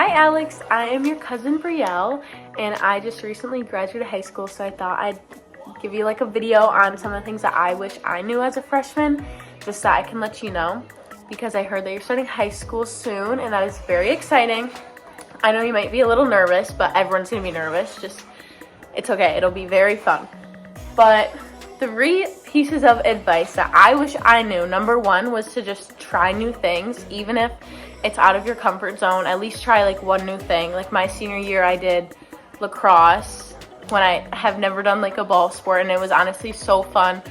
Hi Alex, I am your cousin Brielle, and I just recently graduated high school, so I thought I'd give you like a video on some of the things that I wish I knew as a freshman, just so I can let you know, because I heard that you're starting high school soon, and that is very exciting. I know you might be a little nervous, but everyone's gonna be nervous. It's okay, it'll be very fun. But 3 pieces of advice that I wish I knew. Number 1 was to just try new things, even if it's out of your comfort zone. At least try like one new thing. Like my senior year, I did lacrosse when I have never done like a ball sport, and it was honestly so fun.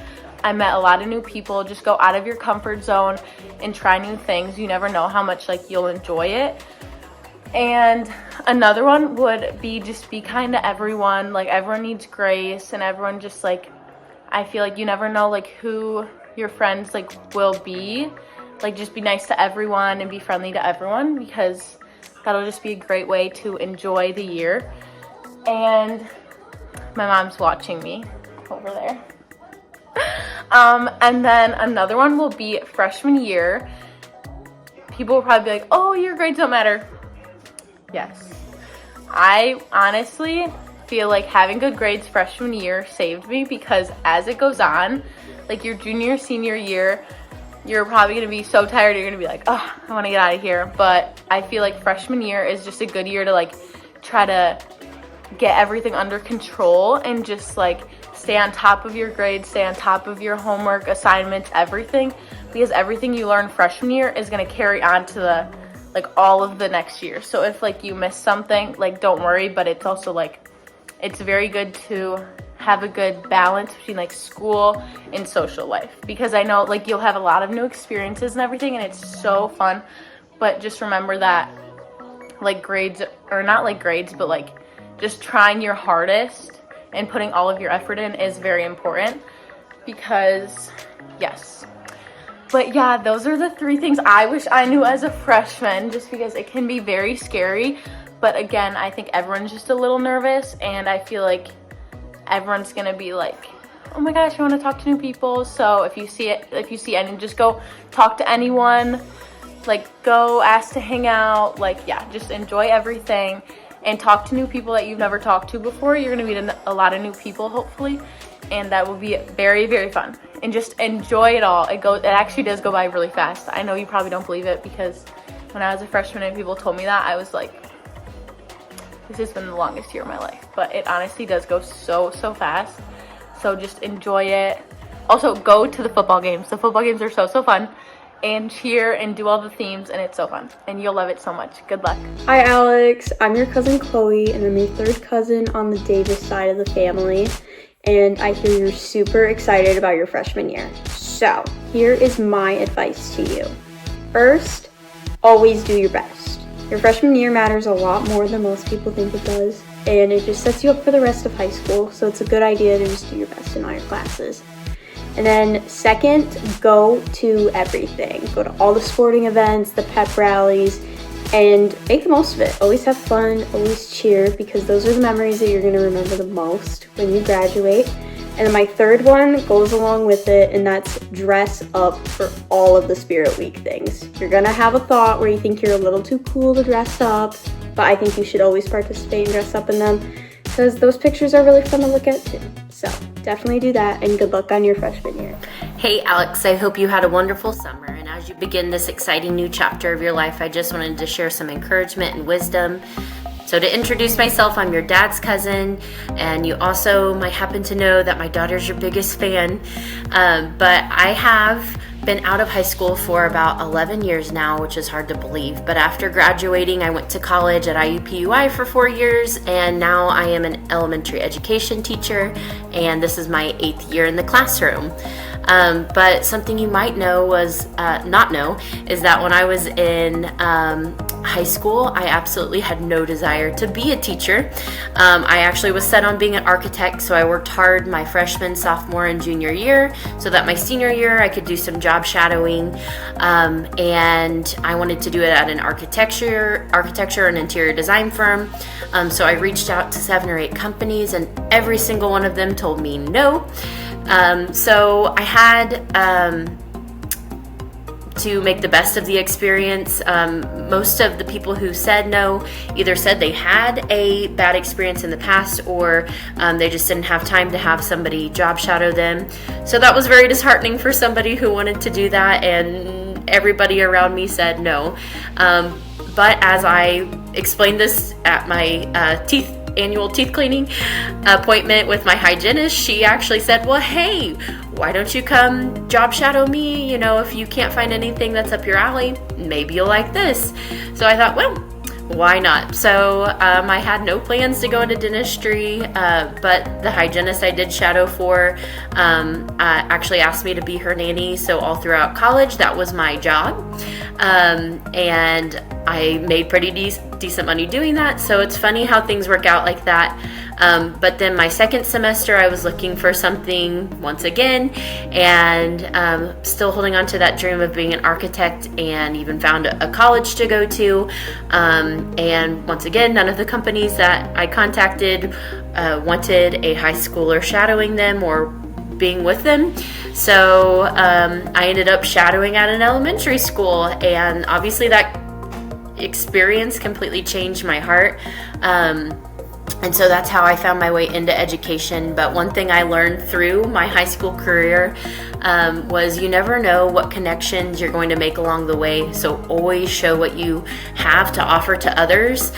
I met a lot of new people. Just go out of your comfort zone and try new things. You never know how much like you'll enjoy it. And another one would be just be kind to everyone. Like everyone needs grace, and everyone just like, I feel like you never know like who your friends like will be. Like just be nice to everyone and be friendly to everyone, because that'll just be a great way to enjoy the year. And my mom's watching me over there. And then another one will be freshman year. People will probably be like, oh, your grades don't matter. Yes. I honestly feel like having good grades freshman year saved me, because as it goes on, like your junior, senior year, you're probably going to be so tired, you're going to be like, oh, I want to get out of here. But I feel like freshman year is just a good year to like try to get everything under control and just like stay on top of your grades, stay on top of your homework, assignments, everything, because everything you learn freshman year is going to carry on to the like all of the next year. So if like you miss something, like don't worry, but it's also like it's very good to have a good balance between like school and social life, because I know like you'll have a lot of new experiences and everything, and it's so fun. But just remember that like grades, or not like grades, but like just trying your hardest and putting all of your effort in is very important, because yes. But yeah, those are the 3 things I wish I knew as a freshman, just because it can be very scary. But again, I think everyone's just a little nervous, and I feel like everyone's gonna be like, oh my gosh, I want to talk to new people. So if you see any, just go talk to anyone, like go ask to hang out, like yeah, just enjoy everything and talk to new people that you've never talked to before. You're gonna meet a lot of new people hopefully, and that will be very, very fun. And just enjoy it all. It actually does go by really fast. I know you probably don't believe it, because when I was a freshman and people told me that, I was like, this has been the longest year of my life. But it honestly does go so fast. So just enjoy it. Also, go to the football games. The football games are so fun. And cheer and do all the themes, and it's so fun. And you'll love it so much. Good luck. Hi Alex, I'm your cousin Chloe, and I'm your 3rd cousin on the Davis side of the family. And I hear you're super excited about your freshman year. So here is my advice to you. First, always do your best. Your freshman year matters a lot more than most people think it does, and it just sets you up for the rest of high school, so it's a good idea to just do your best in all your classes. And then second, go to everything. Go to all the sporting events, the pep rallies, and make the most of it. Always have fun, always cheer, because those are the memories that you're going to remember the most when you graduate. And then my 3rd one goes along with it, and that's dress up for all of the Spirit Week things. You're gonna have a thought where you think you're a little too cool to dress up, but I think you should always participate and dress up in them, because those pictures are really fun to look at too. So definitely do that, and good luck on your freshman year. Hey Alex, I hope you had a wonderful summer, and as you begin this exciting new chapter of your life, I just wanted to share some encouragement and wisdom. So to introduce myself, I'm your dad's cousin, and you also might happen to know that my daughter's your biggest fan. But I have been out of high school for about 11 years now, which is hard to believe. But after graduating, I went to college at IUPUI for 4 years, and now I am an elementary education teacher, and this is my 8th year in the classroom. But something you might not know is that when I was in high school, I absolutely had no desire to be a teacher. I actually was set on being an architect, so I worked hard my freshman, sophomore, and junior year so that my senior year I could do some job shadowing, and I wanted to do it at an architecture and interior design firm. So I reached out to 7 or 8 companies, and every single one of them told me no. So I had to make the best of the experience. Most of the people who said no either said they had a bad experience in the past, or they just didn't have time to have somebody job shadow them. So that was very disheartening for somebody who wanted to do that, and everybody around me said no. But as I explained this at my annual teeth cleaning appointment with my hygienist, she actually said, well, hey, why don't you come job shadow me? You know, if you can't find anything that's up your alley, maybe you'll like this. So I thought, well, why not? So I had no plans to go into dentistry, but the hygienist I did shadow for actually asked me to be her nanny. So all throughout college, that was my job. And I made pretty decent money doing that. So it's funny how things work out like that. But then my second semester, I was looking for something once again, and still holding on to that dream of being an architect, and even found a college to go to. And once again, none of the companies that I contacted wanted a high schooler shadowing them or being with them. So I ended up shadowing at an elementary school, and obviously that experience completely changed my heart. And so that's how I found my way into education. But one thing I learned through my high school career was you never know what connections you're going to make along the way. So always show what you have to offer to others,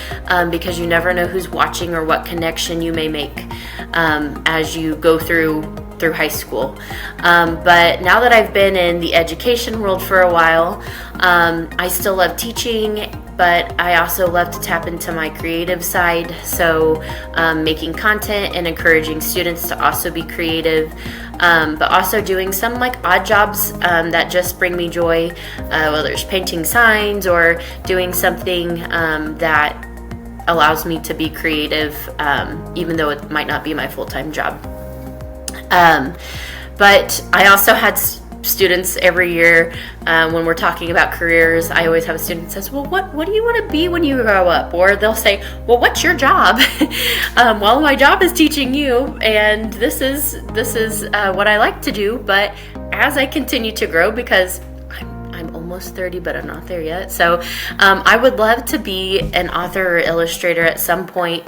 because you never know who's watching or what connection you may make as you go through high school. But now that I've been in the education world for a while, I still love teaching, but I also love to tap into my creative side. So making content and encouraging students to also be creative, but also doing some like odd jobs that just bring me joy, whether it's painting signs or doing something that allows me to be creative, even though it might not be my full-time job. But I also had students every year, when we're talking about careers, I always have a student that says, well, what do you want to be when you grow up? Or they'll say, well, what's your job? Well, my job is teaching you, and this is what I like to do. But as I continue to grow, because I'm almost 30, but I'm not there yet. So I would love to be an author or illustrator at some point,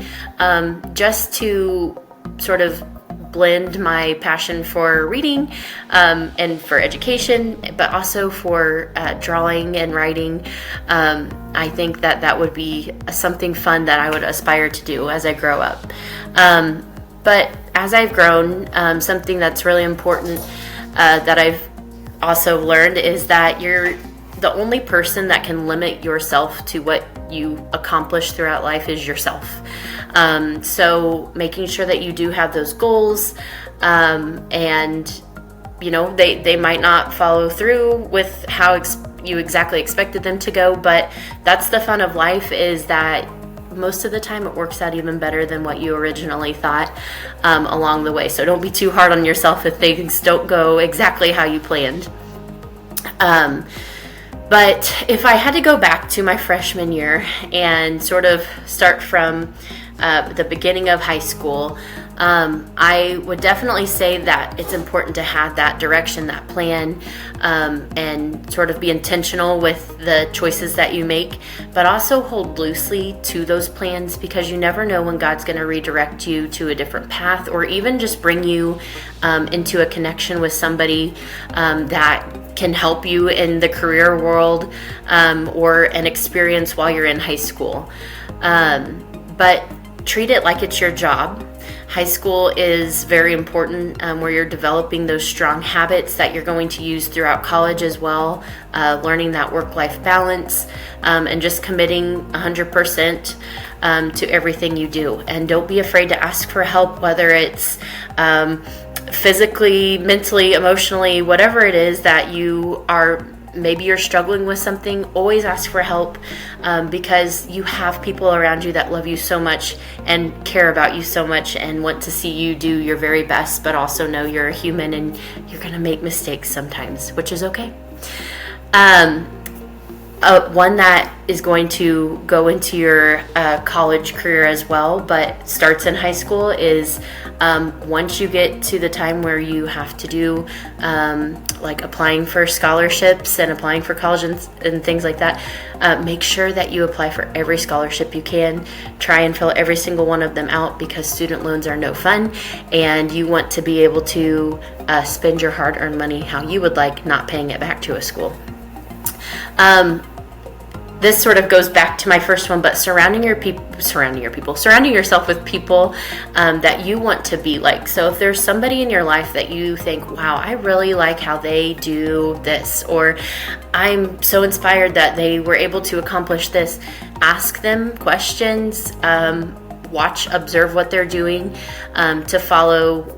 just to sort of blend my passion for reading and for education, but also for drawing and writing. I think that would be something fun that I would aspire to do as I grow up. But as I've grown, something that's really important that I've also learned is that you're the only person that can limit yourself to what you accomplish throughout life is yourself. So making sure that you do have those goals, and you know, they might not follow through with how you exactly expected them to go, but that's the fun of life, is that most of the time it works out even better than what you originally thought along the way. So don't be too hard on yourself if things don't go exactly how you planned. But if I had to go back to my freshman year and sort of start from the beginning of high school, I would definitely say that it's important to have that direction, that plan, and sort of be intentional with the choices that you make, but also hold loosely to those plans, because you never know when God's going to redirect you to a different path, or even just bring you into a connection with somebody that can help you in the career world, or an experience while you're in high school. But treat it like it's your job. High school is very important, where you're developing those strong habits that you're going to use throughout college as well, learning that work-life balance, and just committing 100% to everything you do. And don't be afraid to ask for help, whether it's physically, mentally, emotionally, whatever it is that you are. Maybe you're struggling with something, always ask for help, because you have people around you that love you so much and care about you so much and want to see you do your very best, but also know you're a human and you're going to make mistakes sometimes, which is okay. one that is going to go into your college career as well, but starts in high school, is once you get to the time where you have to do like applying for scholarships and applying for college and things like that, make sure that you apply for every scholarship you can. Try and fill every single one of them out, because student loans are no fun, and you want to be able to spend your hard-earned money how you would like, not paying it back to a school. This sort of goes back to my first one, but surrounding yourself with people that you want to be like. So if there's somebody in your life that you think, wow, I really like how they do this, or I'm so inspired that they were able to accomplish this, ask them questions, observe what they're doing, to follow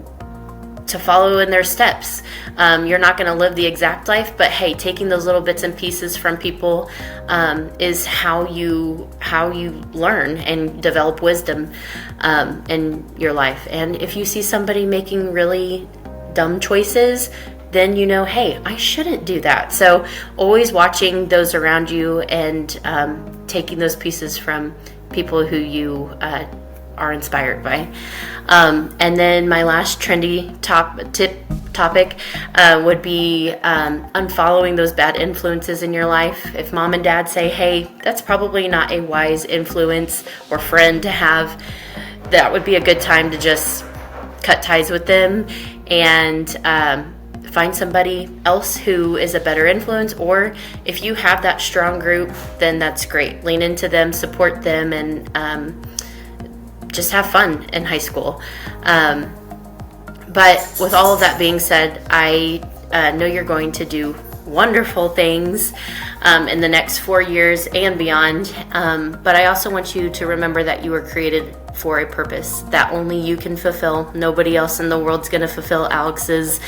in their steps. You're not going to live the exact life, but hey, taking those little bits and pieces from people is how you learn and develop wisdom in your life. And if you see somebody making really dumb choices, then you know, hey, I shouldn't do that. So always watching those around you and taking those pieces from people who you are inspired by. And then my last trendy topic would be unfollowing those bad influences in your life. If mom and dad say, hey, that's probably not a wise influence or friend to have, that would be a good time to just cut ties with them and find somebody else who is a better influence. Or if you have that strong group, then that's great. Lean into them, support them, and just have fun in high school. But with all of that being said, I know you're going to do wonderful things in the next 4 years and beyond. But I also want you to remember that you were created for a purpose that only you can fulfill. Nobody else in the world's going to fulfill Alex's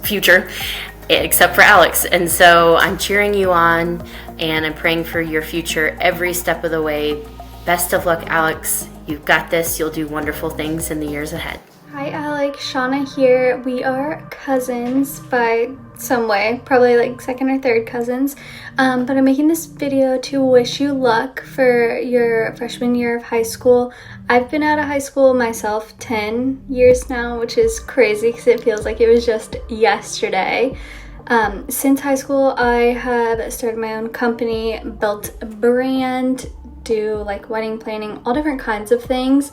future except for Alex. And so I'm cheering you on, and I'm praying for your future every step of the way. Best of luck, Alex. You've got this. You'll do wonderful things in the years ahead. Hi Alex, Shawna here. We are cousins by some way, probably like second or third cousins, but I'm making this video to wish you luck for your freshman year of high school. I've been out of high school myself 10 years now, which is crazy because it feels like it was just yesterday. Since high school, I have started my own company, built a brand, do like wedding planning, all different kinds of things.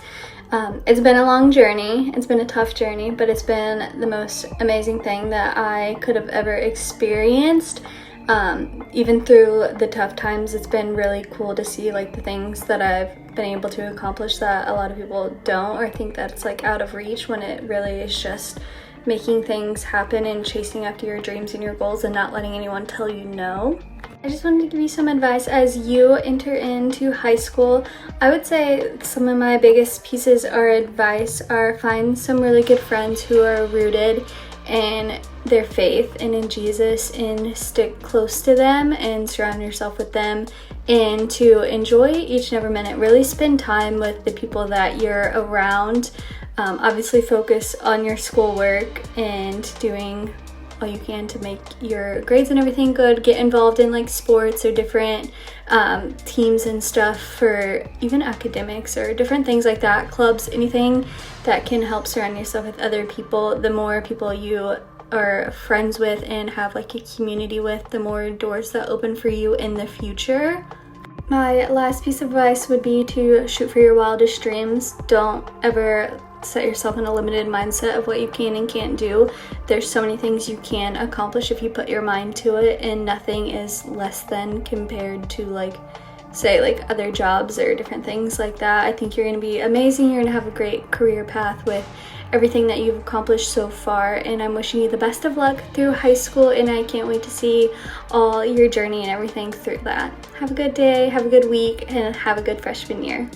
It's been a long journey. It's been a tough journey, but it's been the most amazing thing that I could have ever experienced. Even through the tough times, it's been really cool to see like the things that I've been able to accomplish that a lot of people don't, or think that it's like out of reach, when it really is just making things happen and chasing after your dreams and your goals and not letting anyone tell you no. I just wanted to give you some advice as you enter into high school. I would say some of my biggest pieces of advice are find some really good friends who are rooted in their faith and in Jesus, and stick close to them and surround yourself with them, and to enjoy each and every minute. Really spend time with the people that you're around. Obviously focus on your schoolwork and doing all you can to make your grades and everything good. Get involved in like sports or different teams and stuff for even academics or different things like that, clubs, anything that can help surround yourself with other people. The more people you are friends with and have like a community with, the more doors that open for you in the future. My last piece of advice would be to shoot for your wildest dreams. Don't ever set yourself in a limited mindset of what you can and can't do. There's so many things you can accomplish if you put your mind to it, and nothing is less than compared to like, say, like other jobs or different things like that. I think you're going to be amazing. You're going to have a great career path with everything that you've accomplished so far, and I'm wishing you the best of luck through high school, and I can't wait to see all your journey and everything through that. Have a good day, have a good week, and have a good freshman year.